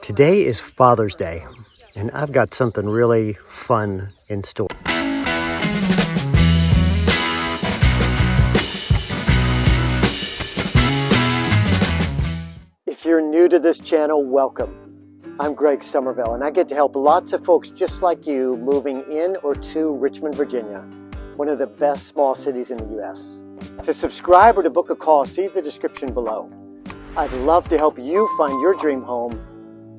Today is Father's Day, and I've got something really fun in store. If you're new to this channel, welcome. I'm Somerville, and I get to help lots of folks just like you moving in or to Richmond, Virginia, one of the best small cities in the U.S. To subscribe or to book a call, see the description below. I'd love to help you find your dream home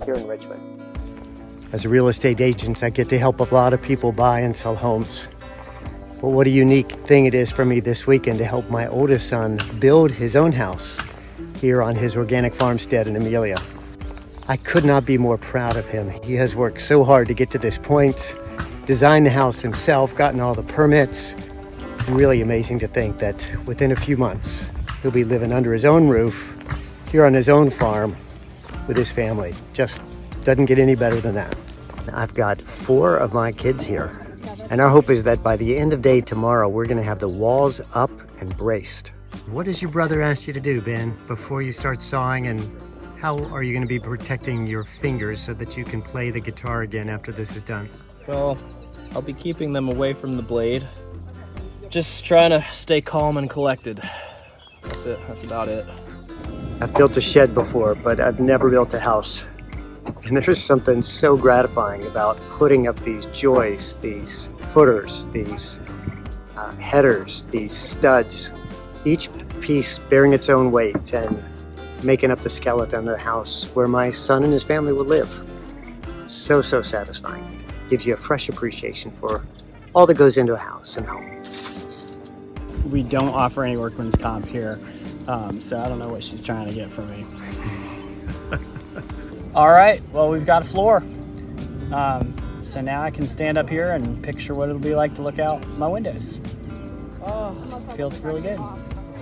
here in Richmond. As a real estate agent, I get to help a lot of people buy and sell homes. But what a unique thing it is for me this weekend to help my oldest son build his own house here on his organic farmstead in Amelia. I could not be more proud of him. He has worked so hard to get to this point, designed the house himself, gotten all the permits. Really amazing to think that within a few months, he'll be living under his own roof, here on his own farm with his family. Just doesn't get any better than that. I've got 4 of my kids here, and our hope is that by the end of day tomorrow, we're gonna have the walls up and braced. What does your brother ask you to do, Ben, before you start sawing, and how are you gonna be protecting your fingers so that you can play the guitar again after this is done? Well, I'll be keeping them away from the blade. Just trying to stay calm and collected. That's it, that's about it. I've built a shed before, but I've never built a house. And there's something so gratifying about putting up these joists, these footers, these headers, these studs, each piece bearing its own weight and making up the skeleton of the house where my son and his family would live. So satisfying. Gives you a fresh appreciation for all that goes into a house and home. We don't offer any workman's comp here, so I don't know what she's trying to get from me. All right, well, we've got a floor. So now I can stand up here and picture what it'll be like to look out my windows. Oh, feels really good.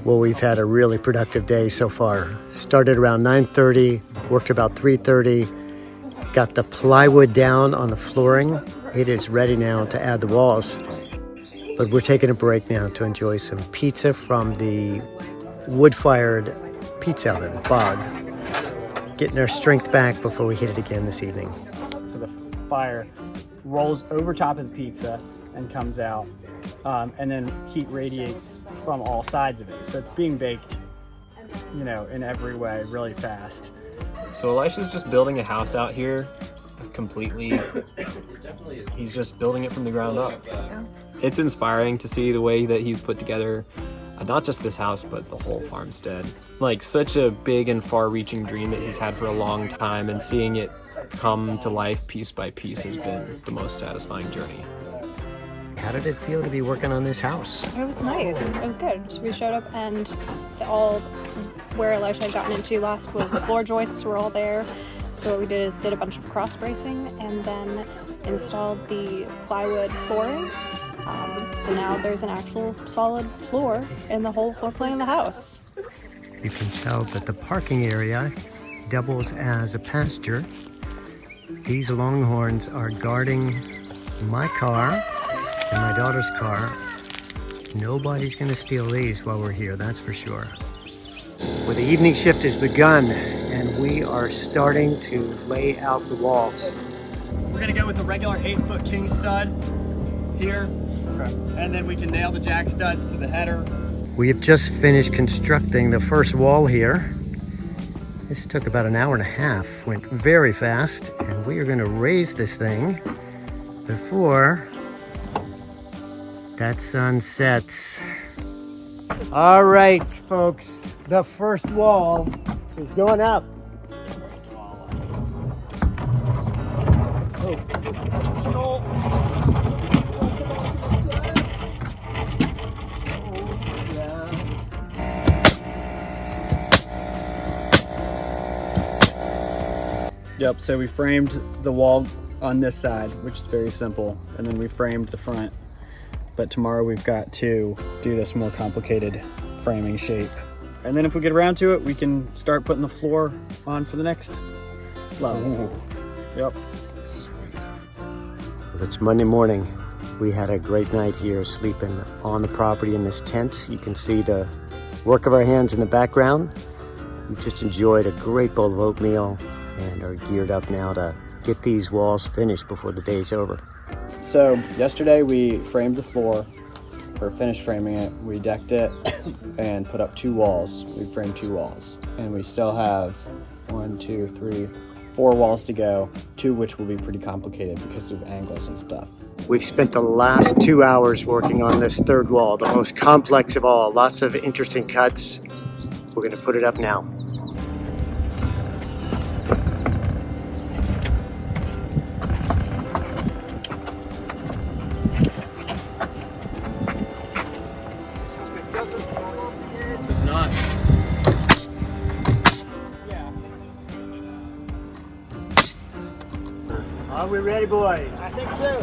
Well, we've had a really productive day so far. Started around 9:30, worked about 3:30, got the plywood down on the flooring. It is ready now to add the walls. But we're taking a break now to enjoy some pizza from the wood-fired pizza oven, Bog. Getting our strength back before we hit it again this evening. So the fire rolls over top of the pizza and comes out, and then heat radiates from all sides of it. So it's being baked, you know, in every way, really fast. So Elisha's just building a house out here completely. He's just building it from the ground up. It's inspiring to see the way that he's put together not just this house, but the whole farmstead. Like, such a big and far-reaching dream that he's had for a long time, and seeing it come to life piece by piece has been the most satisfying journey. How did it feel to be working on this house? It was nice. It was good. So we showed up, and where Elisha had gotten into last was the floor joists were all there. So what we did is did a bunch of cross bracing and then installed the plywood flooring. So now there's an actual solid floor in the whole floor plan of the house. You can tell that the parking area doubles as a pasture. These longhorns are guarding my car and my daughter's car. Nobody's gonna steal these while we're here, that's for sure. Well, the evening shift has begun, and we are starting to lay out the walls. We're gonna go with the regular 8-foot king stud here, and then we can nail the jack studs to the header. We have just finished constructing the first wall here. This took about an hour and a half, went very fast, and we are gonna raise this thing before that sun sets. All right, folks, the first wall is going up. Yep, so we framed the wall on this side, which is very simple, and then we framed the front. But tomorrow we've got to do this more complicated framing shape. And then if we get around to it, we can start putting the floor on for the next level. Ooh. Yep. Sweet. Well, it's Monday morning. We had a great night here sleeping on the property in this tent. You can see the work of our hands in the background. We've just enjoyed a great bowl of oatmeal, and are geared up now to get these walls finished before the day's over. So yesterday we framed the floor, or finished framing it. We decked it and put up 2 walls. We framed 2 walls, and we still have 1, 2, 3, 4 walls to go, 2 which will be pretty complicated because of angles and stuff. We've spent the last 2 hours working on this 3rd wall, the most complex of all. Lots of interesting cuts. We're going to put it up now. Not. Are we ready, boys? I think so.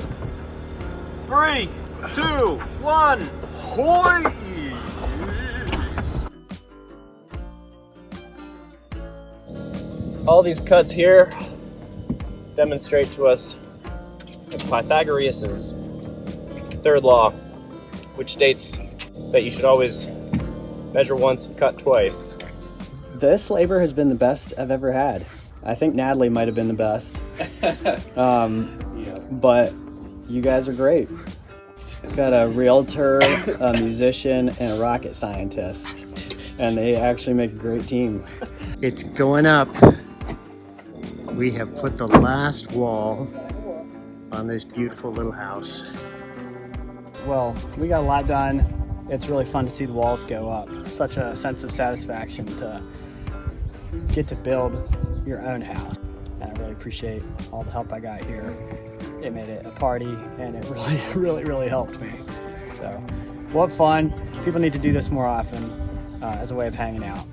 3, 2, 1, hoy! All these cuts here demonstrate to us Pythagoras' 3rd law, which states that you should always measure once and cut twice. This labor has been the best I've ever had. I think Natalie might have been the best. But you guys are great. Got a realtor, a musician, and a rocket scientist. And they actually make a great team. It's going up. We have put the last wall on this beautiful little house. Well, we got a lot done. It's really fun to see the walls go up. It's such a sense of satisfaction to get to build your own house. And I really appreciate all the help I got here. It made it a party, and it really helped me. So, what fun. People need to do this more often as a way of hanging out.